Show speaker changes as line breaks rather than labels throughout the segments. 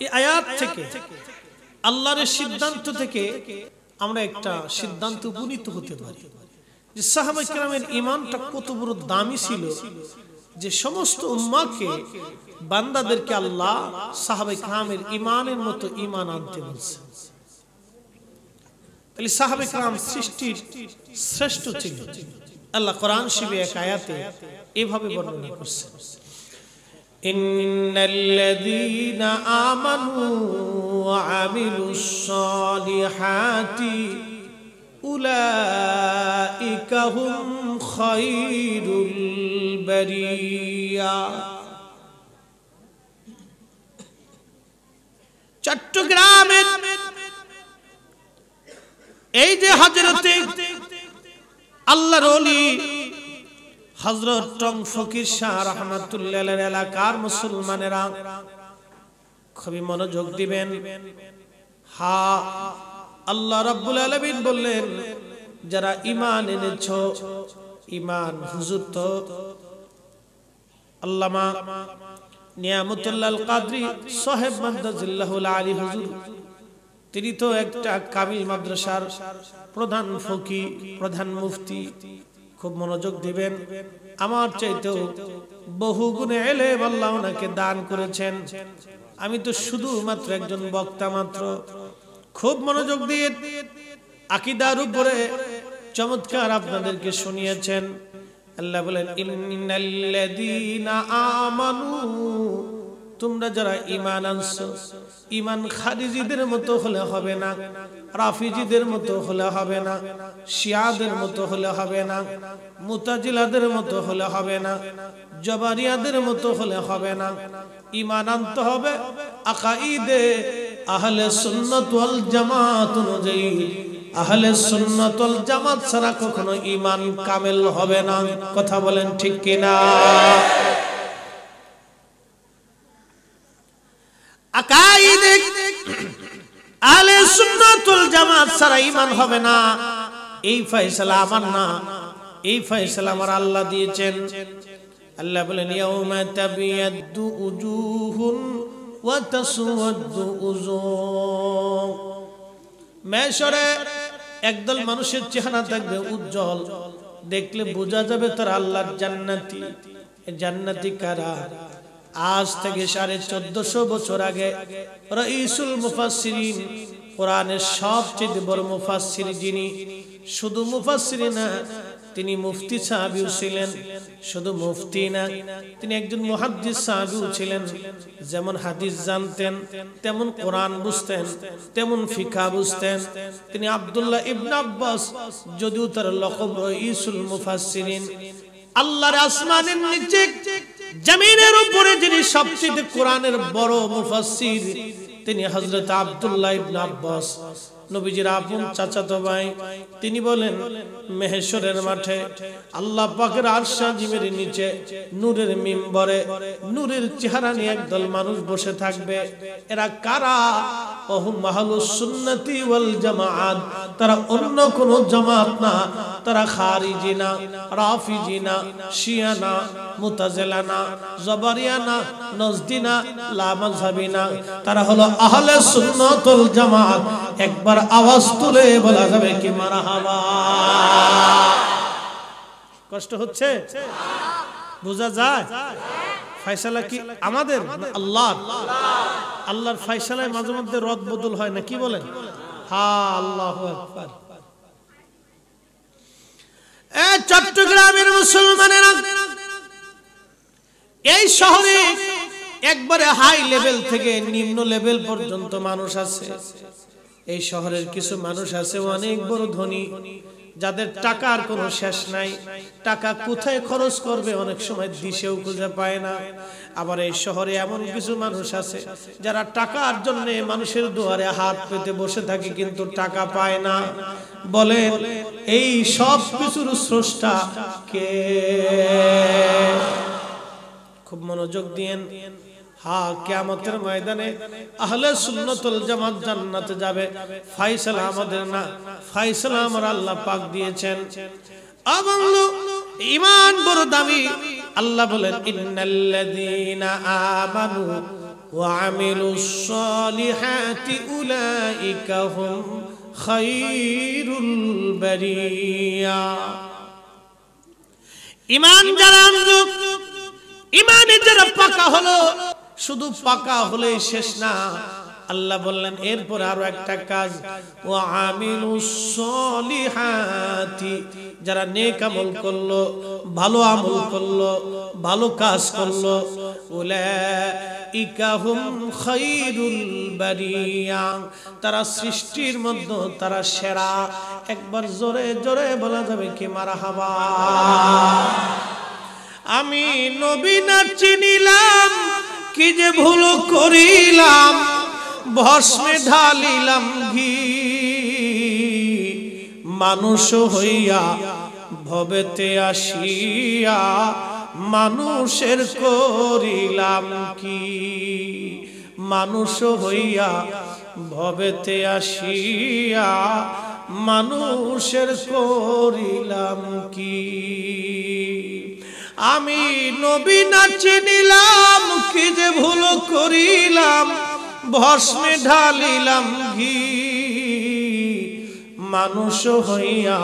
এই আয়াত থেকে আল্লাহর সিদ্ধান্ত থেকে আমরা একটা সিদ্ধান্তে উপনীত হতে পারি যে সাহাবায়ে কেরামের ঈমানটা কত বড় দামি ছিল যে সমস্ত উম্মাহকে বান্দাদেরকে আল্লাহ সাহাবায়ে কেরামের ঈমানের মতো ঈমান আনতে বলছে। তাহলে সাহাবায়ে কেরাম সৃষ্টির শ্রেষ্ঠ ছিল। আল্লাহ কোরআন শরীফে এক আয়াতে এভাবে বর্ণনা করছেন, ইন্নাল্লাযীনা আমানু ওয়া আমিলুস সালিহাতি উলাইকা হুম খায়রুল বারিয়া। চট্টগ্রামের এই যে হযরতে আল্লাহর ওলি হযরত টং ফকির শাহ রাহমাতুল্লাহ আলাইহির এলাকার মুসলমানেরা খুবই মনোযোগ দিবেন। হ্যাঁ, আল্লাহ রাব্বুল আলামিন বললেন যারা ঈমান এনেছো, ঈমান হুজুর তো আল্লামা নিয়ামতুল্লাহ আল কাদরি সাহেব মাদ্দাজিল্লাহুল আলী হুজুর, তিনি তো একটা কামিল মাদ্রাসার প্রধান ফকি, প্রধান মুফতি। খুব মনোযোগ দিবেন, আমার চাইতেও বহু গুণে ইলম আল্লাহ ওনাকে দান করেছেন। আমি তো শুধুমাত্র একজন বক্তা মাত্র। খুব মনোযোগ দিয়ে আকীদার উপরে চমৎকার আপনাদেরকে শুনিয়েছেন। আল্লাহ বলেন ইন্নাল্লাযীনা আমানু, তোমরা যারা ঈমান আনছো, ঈমান খারিজিদের মতো হলে হবে না, রাফিজিদের মতো হলে হবে না, শিয়াদের মতো হলে হবে না, মুতাজিলাদের মতো হলে হবে না, জবারিয়াদের মতো হলে হবে না। ঈমান আনতে হবে আকাঈদে আহলে সুন্নাত ওয়াল জামাত অনুযায়ী। আহলে সুন্নাত ওয়াল জামাত ছাড়া কখনো ঈমান কামেল হবে না। কথা বলেন ঠিক কিনা? আকাঈদে আহলে সুন্নাত ওয়াল জামাত ছাড়া ঈমান হবে না, এই ফয়সালা আমার না, এই ফয়সালা আমার আল্লাহ দিয়েছেন। আল্লাহ বলেন ইয়াউমা তাবিয়াদ্দু উজুহুন ওয়া তাসওয়াদ্দু উজুহ। মেশরে একদল মানুষের চেহারা থাকবে উজ্জ্বল, দেখলে বোঝা যাবে তারা আল্লাহর জান্নাতি। জান্নাতি কারা? আজ থেকে 1450 বছর আগে রাইসুল মুফাসসিরিন, কোরআনের সবচেয়ে বড় মুফাসসির যিনি, শুধু মুফাসসির না, তিনি মুফতি সাহাবীও ছিলেন। শুধু মুফতি না, তিনি একজন মুহাদ্দিস সাহাবীও ছিলেন। যেমন হাদিস জানতেন, তেমন কোরআন বুঝতেন, তেমন ফিকহ বুঝতেন। তিনি আব্দুল্লাহ ইবনে আব্বাস, যদিও তার লকব রাইসুল মুফাসসিরিন। আল্লাহর আসমানের নিচে জমিনের উপরে যিনি সবচেয়ে কোরআনের বড় মুফাসসির, তিনি হযরত আব্দুল্লাহ ইবনে আব্বাস, নবীজির আপন চাচাতো ভাই। তিনি বলেন মেহেশরের মাঠে আল্লাহ পাকের আরশ আজিমের নিচে নূরের মিম্বরে নূরের চেহারা নিয়ে একদল মানুষ বসে থাকবে। এরা কারা? ওহুম আহলুস সুন্নতি ওয়াল জামাআত। তারা অন্য কোন জামাত না, তারা খারিজি না, রাফিজি না, শিয়া না, মুতাজিলা না, জবারিয়া না, নজদি না, লামাযহাবি না। তারা হলো আহলে সুন্নাত ওয়াল জামাত। একবার আওয়াজ তুলে বলা যাবে কি মারহাবা? কষ্ট হচ্ছে? বোঝা যায়? ফয়সালা কি আমাদের? আল্লাহ। আল্লাহর ফয়সালায় মাঝে মধ্যে রদ বদল হয় না, কি বলেন? হ্যাঁ, আল্লাহু আকবার। চট্টগ্রামের মুসলমানেরা, এই শহরে একবারে হাই লেভেল থেকে নিম্ন লেভেল পর্যন্ত মানুষ আছে। এই শহরের কিছু মানুষ আছে অনেক বড় ধনী, যাদের টাকার কোনো শেষ নাই। টাকা কোথায় খরচ করবে অনেক সময় দিশেও খুঁজে পায় না। আবার এই শহরে এমন কিছু মানুষ আছে যারা টাকার জন্য মানুষের দুয়ারে হাত পেতে বসে থাকে, কিন্তু টাকা পায় না। বলেন এই সব কিছুর স্রষ্টা কে? খুব মনোযোগ দিয়েন। হ্যাঁ, কিয়ামতের ময়দানে আহলে সুন্নাত ওয়াল জামাত জান্নাতে যাবে। ফয়সালা আমাদের না, ফয়সালা আমার আল্লাহ পাক দিয়েছেন। আবাংলো ঈমান বড় দামি। আল্লাহ বলেন ইন্নাল্লাযীনা আমানু وعملوا الصالحات أولئك هم خير البرية ঈমান যারা আনলো ঈমানে যারা পাকা হলো শুধু পাকা হলেই শেষ না আল্লাহ বললেন এরপর আরো একটা কাজ ওয়া আমিলুস সলিহাতি যারা নেক আমল করলো ভালো আমল করলো ভালো কাজ করলো উলাইকা হুম খায়রুল বারিয়া তারা সৃষ্টির মধ্যে তারা সেরা একবার জোরে জোরে বলা যাবে কি মারহাবা আমি নবী না চিনিলাম কি যে ভুল করিলাম ভস্মে ঢালিলাম ঘি মানুষ হইয়া ভবেতে আসিয়া মানুষের করিলাম কি মানুষ হইয়া ভবেতে আসিয়া মানুষের করিলাম কি আমি নবী না চিনিলাম কি যে ভুল করিলাম ভস্মে ঢালিলাম ঘি মানুষ হইয়া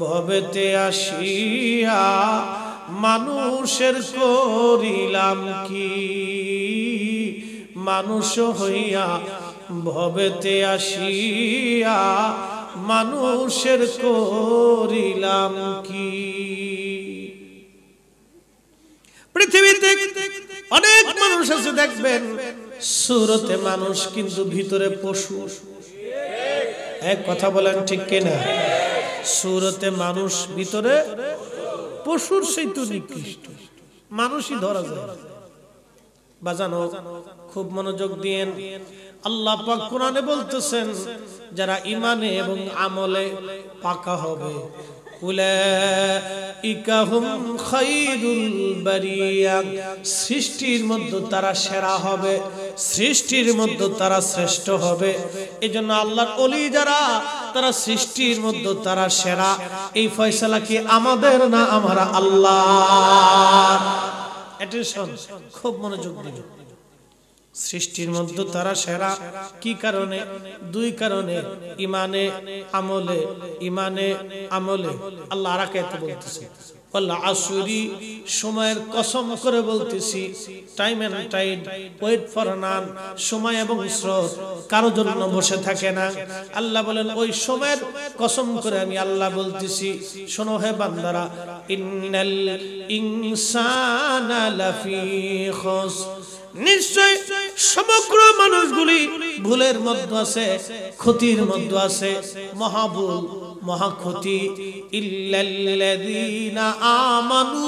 ভবেতে আসিয়া মানুষের করিলাম কি মানুষ হইয়া ভবেতে আসিয়া মানুষের করিলাম কি পৃথিবীতে অনেক মানুষ আছে দেখবেন সুরতে মানুষ কিন্তু ভিতরে পশু এক কথা বলেন ঠিক কিনা সুরতে মানুষ ভিতরে পশুর চাইতে নিকৃষ্ট মানুষই ধরা যায় বাজানো খুব মনোযোগ দিয়েন আল্লাহ পাক কোরআনে বলতেছেন যারা ঈমানে এবং আমলে পাকা হবে উলাইকা হুম খায়রুল বারিয়া সৃষ্টির মধ্যে তারা সেরা হবে সৃষ্টির মধ্যে তারা শ্রেষ্ঠ হবে এজন্য আল্লাহর ওলি যারা তারা সৃষ্টির মধ্যে তারা সেরা এই ফয়সালা কি আমাদের না আমরা আল্লাহ অ্যাটেনশন খুব মনোযোগ দিন সৃষ্টির মধ্যে তারা সেরা কি কারণে দুই কারণে ঈমানে আমলে আল্লাহ আরাকাতে বলতেছে আল্লাহ আসরি সময়ের কসম করে বলতেছি time and tide wait for none সময় এবং স্রোত কারো জন্য বসে থাকে না আল্লাহ বলেন ওই সময়ের কসম করে আমি আল্লাহ বলতেছি শোনো হে বান্দারা ইন্নাল ইনসানা লাফি খুস নিশ্চয় সমগ্র মানুষগুলি ভুলের মধ্যে আছে ক্ষতির মধ্যে আছে মহাভুল মহাক্ষতি ইল্লাল্লাযীনা আমানু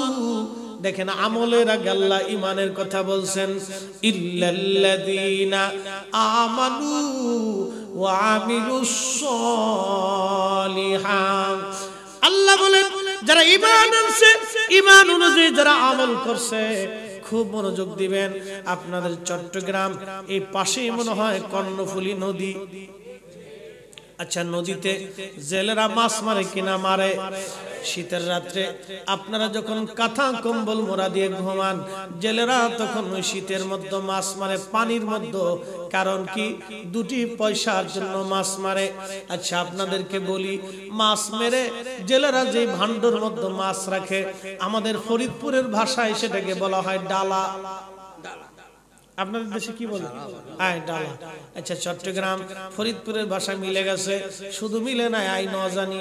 দেখেন আমলের আগে আল্লাহ ঈমানের কথা বলছেন ইল্লাল্লাযীনা আমানু ওয়া আমিলুস সলিহাত আল্লাহ বলেন যারা ঈমান আনছে ঈমান অনুযায়ী যারা আমল করছে খুব মনোযোগ দিবেন আপনাদের চট্টগ্রাম এই পাশেই মনে হয় কর্ণফুলী নদী আচ্ছা নদীতে জেলেরা মাছ মারে কিনা মারে শীতের রাত্রে আপনারা যখন কাঁথা কম্বল মোড়া দিয়ে ঘুমান জেলেরা তখন ওই শীতের মধ্যে মাছ মারে পানির মধ্যে কারণ কি দুটি পয়সার জন্য মাছ মারে আচ্ছা আপনাদেরকে বলি মাছ মেরে জেলেরা যে ভান্ডার মধ্যে মাছ রাখে আমাদের ফরিদপুরের ভাষায় সেটাকে বলা হয় ডালা আপনাদের দেশে কি বলে ডালা আচ্ছা চট্টগ্রাম ফরিদপুরের ভাষা মিলে গেছে শুধু মিলে না আই ন জানি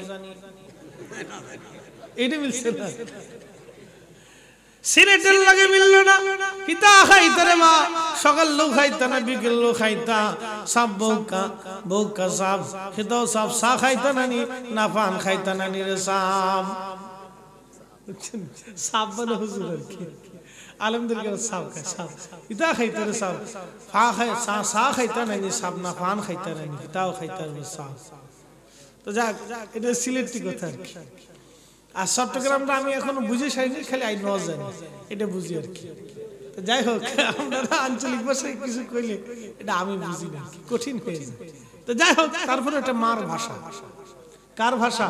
এটা মিলছে না সিলেটের লাগে মিললো না কিতা খাইতা রে মা সকাল লো খাইতা না বিকেল লো খাইতা সব বউকা সব খেতো সব সা খাইতা না পান খাইতা না নি রে সাম সাব বলে হুজুর আর কি আলমদুলিল্লাহ সাব খায় সাব ইতা খাইতা রে সাব ফা খায় সা খাইতা না নি সাব না পান খাইতা না নি কিতাও খাইতা রে সাব তো যাক এটা সিলেটি কথা আর কি আর চট্টগ্রামটা আমি এখনো বুঝে সাইনি খালি আই ন জানি এটা বুঝি আর কি তো যাই হোক আপনারা আঞ্চলিক ভাষায় কিছু কইলে এটা আমি বুঝি না কঠিন হয়ে যায় তো যাই হোক তারপরে এটা মার ভাষা কার ভাষা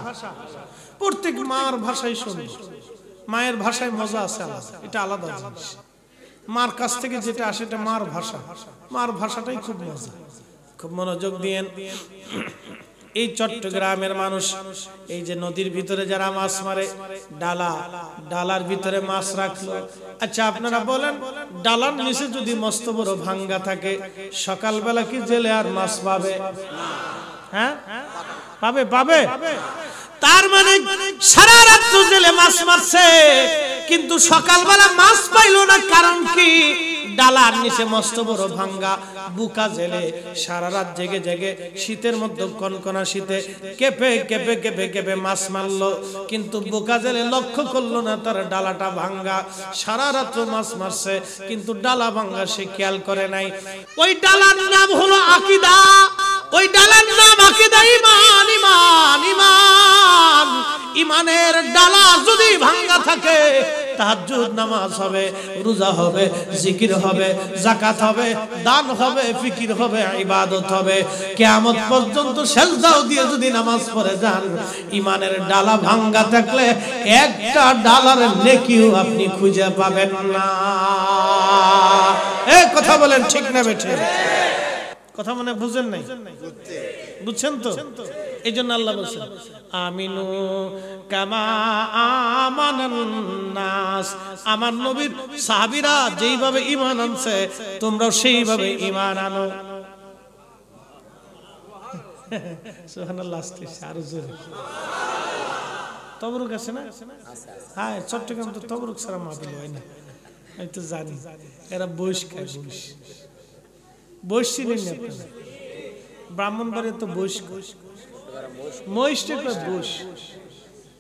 প্রত্যেক মার ভাষাই সুন্দর মায়ের ভাষায় মজা আছে আলাদা এটা আলাদা জিনিস মার কাছ থেকে যেটা আসে এটা মার ভাষা, মার ভাষাটাই খুব মজা। খুব মনোযোগ দিয়েন। এই চট্টগ্রামের মানুষ এই যে নদীর ভিতরে যারা মাছ মারে, ডালার ভিতরে মাছ রাখলো। আচ্ছা আপনারা বলেন, ডালার নিচে যদি মস্ত বড় ভাঙ্গা থাকে, সকালবেলা কি জেলে আর মাছ পাবে? হ্যাঁ পাবে। তার মানে সারা রাত জেলে মাছ মারছে, কিন্তু সকালবেলা মাছ পাইলো না। কারণ কি? ডালার নিচে মস্ত বড় ভাঙ্গা বুকা জেলে সারা রাত জেগে জেগে শীতের মধ্যে কনকনা শীতে কেঁপে মাছ মারলো, কিন্তু বুকা জেলে লক্ষ্য করলো না তার ডালাটা ভাঙ্গা। সারা রাত মাছ মারছে, কিন্তু ডালা ভাঙ্গা সে খেয়াল করে নাই। ওই ডালার নাম হলো আকীদা, ওই ডালার নাম আকীদা। ঈমান ঈমান ঈমান ঈমানের ডালা যদি ভাঙ্গা থাকে, তাহাজ্জুদ নামাজ হবে, রোজা হবে, জিকির হবে, যাকাত হবে, দান হবে, ফিকির হবে, ইবাদত হবে, কিয়ামত পর্যন্ত সিজদাও দিয়ে যদি নামাজ পড়ে যান, ঈমানের ডালা ভাঙ্গা থাকলে একটা ডালার নেকিও আপনি খুঁজে পাবেন না। এই কথা বলেন ঠিক না বেঠিক? কথা মানে বুঝেন নাই? বুঝছেন তো? এই জন্য আল্লাহ বলছেন আমিনু কামা আমানান নাস। আমার নবীর সাহাবীরা যেইভাবে ঈমান আনছে, তোমরাও সেইভাবে ঈমান আনো। সুবহানাল্লাহ। আরো জোরে তবরুক আছে না? হ্যাঁ, চট্টগ্রাম তো তবরুক ছাড়া মাহফিল হয় না। আমি তো জানি এরা বইস খায়। বইস ছিলেন না আপনারা? ব্রাহ্মণবাড়িয়া তো বইস, মহিষটা কয় বইস।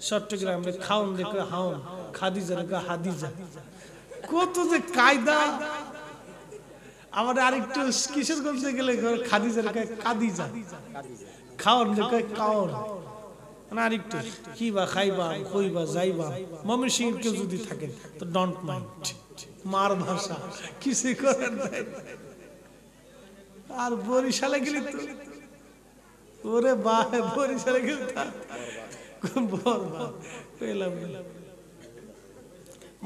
চট্টগ্রামে খাউন দেখে হাউন, খাদিজা দেখে হাদিজা। কত যে কায়দা! আমার আরেকটু কিশোরগঞ্জে গেলে খাদিজা দেখে কাদিজা, খাওন দেখে কাউন। আরেকটু কি বা খাইবা, কইবা, যাইবা। ময়মনসিংহের কেউ যদি থাকে তো ডোন্ট মাইন্ড, মার ভাষা কিছু করেন নাই। আর বরিশালে গেলি তো ওরে বাহে, বরিশালে গেলি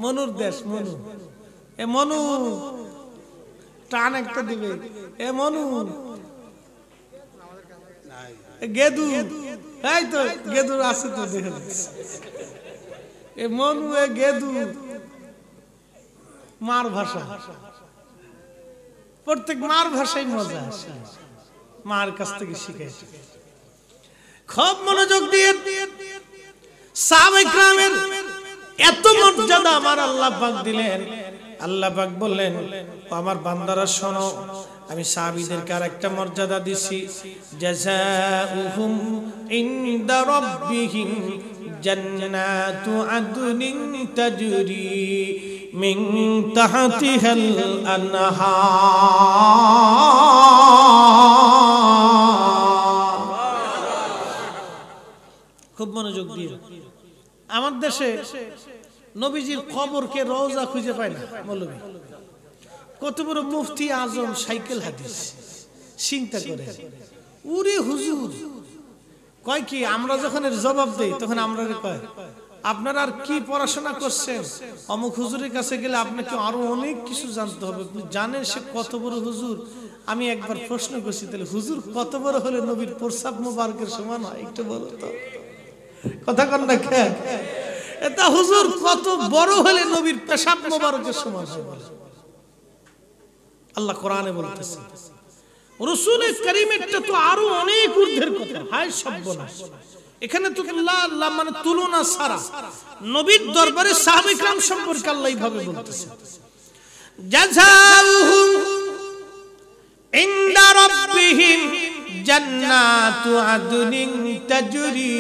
মনুর দেশ, মনু। এ মনু টান একটা দিবে। এ মনু গেদু, এই তো গেদুর আছে তো দেখে। এ মনু এ গেদু মার ভাষা। প্রত্যেক মার ভাষায় মজা আসে, মার কাছ থেকে শিখে। খুব মনোযোগ দিয়ে সাহাবায়ে কেরামের এত মর্যাদা আমার আল্লাহ পাক দিলেন। আল্লাহ পাক বললেন, আমার বান্দারা শোনো, আমি সাহাবীদেরকে আরেকটা মর্যাদা দিছি। জাযাউহুম ইনদা রাব্বিহিম জান্নাতু আদনিন তাজরি মিন তাহতিহাল আনহার। খুব মনোযোগ দিয়ে। আমার দেশে নবীজির কবরকে রওজা খুঁজে পায় না মৌলবী। কত বড় মুফতি আজম সাইকেল হাদিস, চিন্তা করে। উরে হুজুর কয় কি, আমরা যখন এর জবাব দেই তখন আমরা কয় আপনারা আর কি পড়াশোনা করছেন? অমুক হুজুরের কাছে গেলে আপনাকে আরো অনেক কিছু জানতে হবে। আপনি জানেন সে কত বড় হুজুর? আমি একবার প্রশ্ন করছি, তাহলে হুজুর কত বড় হলে নবীর প্রসাব মোবারকের সমান হয়? একটু বলো তো, কথা কন না কেন? এটা হুজুর কত বড় হলে নবীর পেশাব মোবারকের সমান হয়? আল্লাহ কোরআনে বলতেছে। রাসূল কারীমেরটা তো আরো অনেক ঊর্ধ্বের কথা। হায় সর্বনাশ! এখানে তো আল্লাহ মানে তুলনা ছাড়া নবীর দরবারে সাহাবায়ে কেরাম সম্পর্কে আল্লাহ এইভাবে বলতেছে, জাযাউহুম ইনদা রাব্বিহিম জান্নাতু আদনিন তাজরি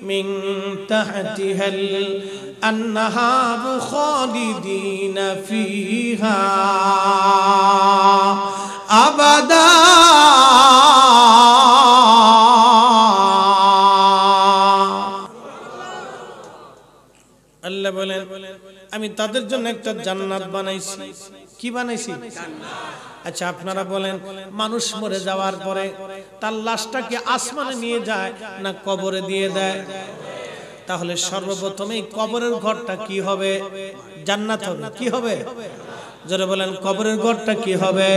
মিন তাহতিহাল আনহার খালিদিনা ফিহা আবাদা। আল্লাহ বলেন, আমি তাদের জন্য একটা জান্নাত বানাইছি। কি বানাইছি? আচ্ছা আপনারা বলেন, মানুষ মরে যাওয়ার পরে তার লাশটাকে আসমানে নিয়ে যায় না কবরে দিয়ে দেয়? তাহলে সর্বপ্রথমে কবরের ঘরটা কি হবে? জান্নাত হবে। কি হবে? যারা বলেন কবরের ঘরটা কি হবে?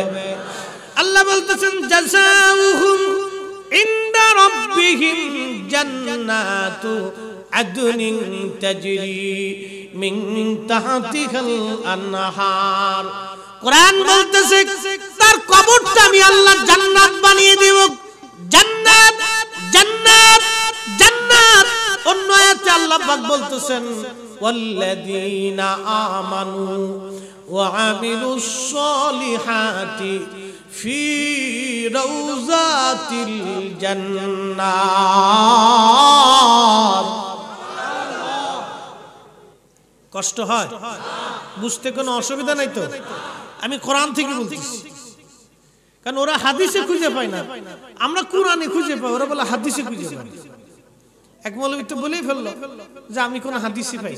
আল্লাহ বলতেছেন জাযাউহুম ইনদা রাব্বিহিম জান্নাতু আদনিন তাজরি মিন তাহতিহাল আনহার। কোরআন বলতেছে তার কবরটা আমি আল্লাহ জান্নাত বানিয়ে দেব। জান্নাত জান্নাত জান্নাত। অন্য আয়াতে আল্লাহ পাক বলতেছেন ওয়াল্লাযীনা আমানু ওয়া আমিলুস সলিহাতি ফি রাউযাতিল জান্নাত। কষ্ট হয় বুঝতে, কোনো অসুবিধা নাই তো? আমি কোরআন থেকে বলতেছি, কারণ ওরা হাদিসে খুঁজে পায় না, আমরা কোরআনে খুঁজে পাই, ওরা বলে হাদিসে খুঁজে পাই। এক মৌলবী তো বলেই ফেললো যে আমি কোন হাদিসই পাই,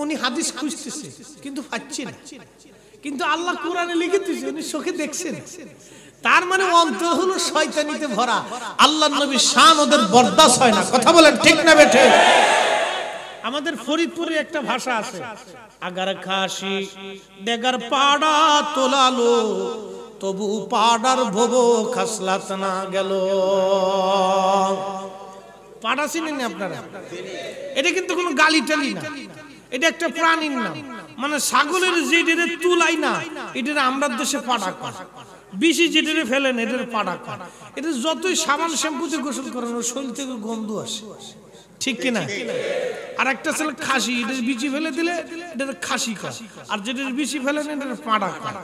উনি হাদিস খুঁজতেছে কিন্তু পাচ্ছি না, কিন্তু আল্লাহ কোরআনে লিখে দিয়েছে, উনি চোখে দেখছেন। তার মানে অন্তর হলো শয়তানিতে ভরা। আল্লাহর নবীর শান ওদের বরদাস্ত হয় না। কথা বলেন ঠিক না বেঠে? আমাদের ফরিদপুরে একটা ভাষা আছে, আগার খাসি দেগার পাড়া তোলালো তবু পাড়ার ভবো খাসলাত না গেল। পাড়া চিনেন আপনারা? এটা কিন্তু কোনো গালি টালি না, এটা একটা প্রাণীর নাম। মানে ছাগলের যেটা তুলাই না, এটা আমরা দেশে পাড়া কর, বেশি যেটা ফেলেন এটার পাড়া কর। এটা যতই সাবান শ্যাম্পুতে গোসল করেন ওর শরীর থেকে গন্ধ আসে, ঠিক কিনা? আর একটা ছেলে খাসি, এটার বিচি ফেলে দিলে এটার খাসি কর, আর যেটার বিচি ফেলেন এটার পাড়া কর।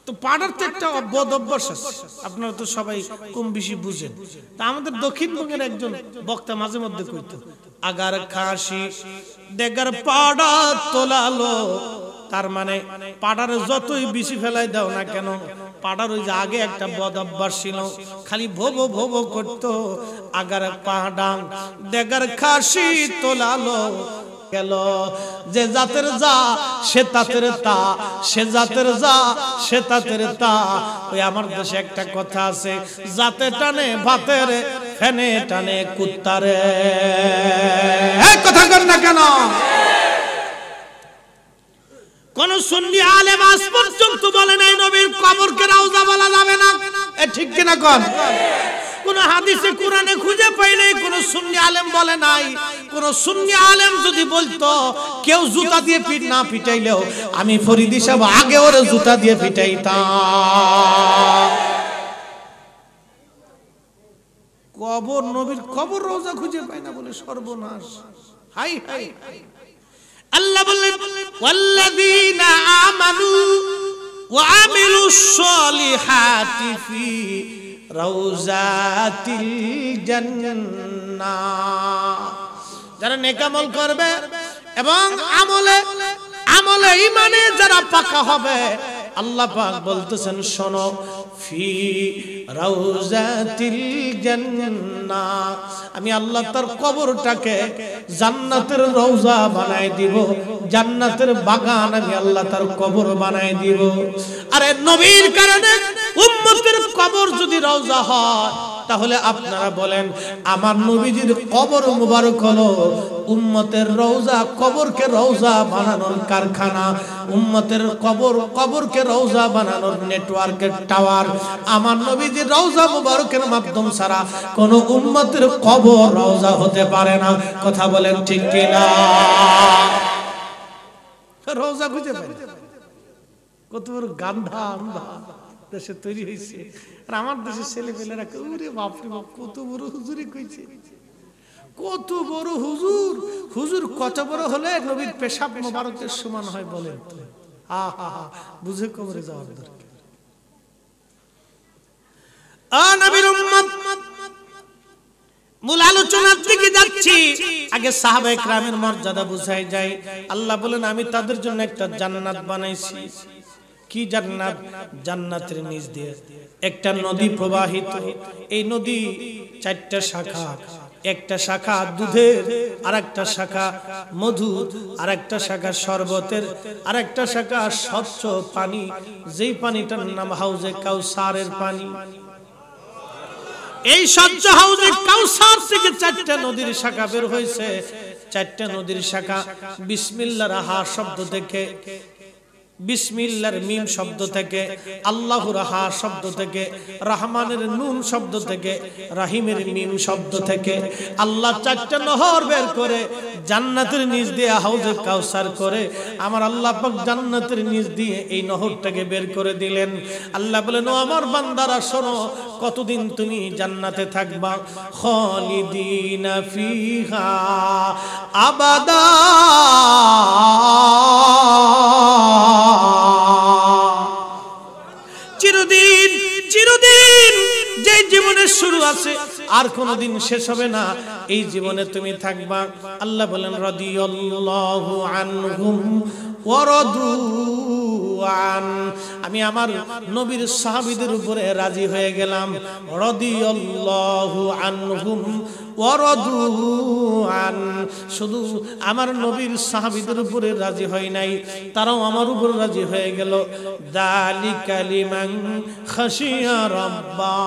তো পাড়ার তো একটা বদ অভ্যাস আছে, আপনারা তো সবাই কম বেশি বুঝেন। তা আমাদের দক্ষিণবঙ্গের একজন বক্তা মাঝে মধ্যে কইতো আগার খাসি দেগার পাড়া তোলালো। তার মানে পাড়ার যতই বেশি ফেলাই দাও না কেন, পাড়ার ওই যে আগে একটা বদ অভ্যাস ছিল, খালি ভোবো ভোবো করতো। আগার পাড়া দেগার খাসি তোলালো গেল। যে জাতের যা সে তাতের তা, সে জাতের যা সে তাতের তা। ওই আমার দেশে একটা কথা আছে, জাতে টানে ভাতের ফেনে টানে কুত্তারে। কথা কর না কেন? কোন সুন্নি আলেম আজ পর্যন্ত বলে নাই নবীর কবরকে রওজা বলা যাবে না, ঠিক কিনা কোন? কোন হাদিসে কোরআনে খুঁজে পাই নাই, কোন সুন্নি আলেম বলে নাই। কোন সুন্নি আলেম যদি বলতো কেউ জুতা দিয়ে পিট না পিটাইলেও আমি ফরিদি সাহেব আগে ওরে জুতা দিয়ে পিটাইতাম। কবর, নবীর কবর রওজা খুঁজে পাই না বলে সর্বনাশ। হাই হাই, আল্লাহ বললেন ওয়াল্লাযীনা আমানু ওয়া আমিলুস সলিহাতি ফি রাউযাতিল জান্নাহ। যারা নেক আমল করবে এবং আমলে আমলে ঈমানে যারা পাকা হবে, আল্লাহ পাক বলতেছেন শোনো, ফি রাউযাতিল জান্নাহ, আমি আল্লাহ তার কবরটাকে জান্নাতের রওজা বানাই দিব, জান্নাতের বাগান আমি আল্লাহ তার কবর বানাই দিব। আরে নবীর কারণে উম্মতের কবর যদি রওজা হয়, তাহলে আপনারা বলেন আমার নবীজির কবর মুবারক হলো উম্মতের রওজা, কবরকে রওজা বানানোর কারখানা, উম্মতের কবর, কবরকে রওজা বানানোর নেটওয়ার্কের টাওয়ার। আমার নবীজির রওজা মুবারকের মাধ্যম ছাড়া কোন উম্মতের কবর রওজা হতে পারে না। কথা বলেন ঠিক কিনা? রওজা খুঁজে পাই, কত বড় গান্ধা আন্ধা দেশে তৈরি হয়েছে। আর আমার দেশের ছেলে পেলেরা ওরে বাপরে বাপ, কত বড় হুজুরি কইছে, কত বড় হুজুর। হুজুর কত বড় হলে নবীর পেশাব মোবারকের সমান হয় বলেন? বুঝে কবরে যাওয়ার দরকার। নবীর উম্মত, মূল আলোচনার দিকে যাচ্ছি। আগে সাহাবায়ে কেরামের মর্যাদা বুঝাই যায়। আল্লাহ বলেন আমি তাদের জন্য একটা জান্নাত বানাইছি। কি জান্নাত? জান্নাতের নিচ দিয়ে একটা নদী প্রবাহিত। এই নদী চারটা শাখা, একটা শাখা দুধের, আরেকটা শাখা মধু, আরেকটা শাখা শরবতের, আরেকটা শাখা স্বচ্ছ পানি, যেই পানিটার নাম হাউজে কাউসারের পানি। এই স্বচ্ছ হাউজে কাউসার থেকে চারটা নদীর শাখা বের হয়েছে। চারটা নদীর শাখা বিসমিল্লাহর হা শব্দ থেকে বিসমিল্লাহর মিম শব্দ থেকে, আল্লাহুর হা শব্দ থেকে, রহমানের নুন শব্দ থেকে, রহিমের মিম শব্দ থেকে আল্লাহ চারটা নহর বের করে জান্নাতের নিচ দিয়ে হাউজে কাউসার করে আমার আল্লাহ পাক জান্নাতের নিচ দিয়ে এই নহরটাকে বের করে দিলেন। আল্লাহ বলেন, ও আমার বান্দারা শোনো, কতদিন তুমি জান্নাতে থাকবা? খালিদিনা ফিহা আবাদা, চিরদিন চিরদিন। যে জীবনের শুরু আছে আর কোনদিন শেষ হবে না, এই জীবনে তুমি থাকবা। আল্লাহ বলেন, রাদিয়াল্লাহু আনহুম ওয়া রাদু আন, আমি আমার নবীর সাহাবীদের উপরে রাজি হয়ে গেলাম। রাদিয়াল্লাহু আনহুম ওয়া রাদু আন, শুধু আমার নবীর সাহাবীদের উপরে রাজি হয় নাই, তারাও আমার উপর রাজি হয়ে গেল। যালিকা লিমান খাশিয়া রাব্বা।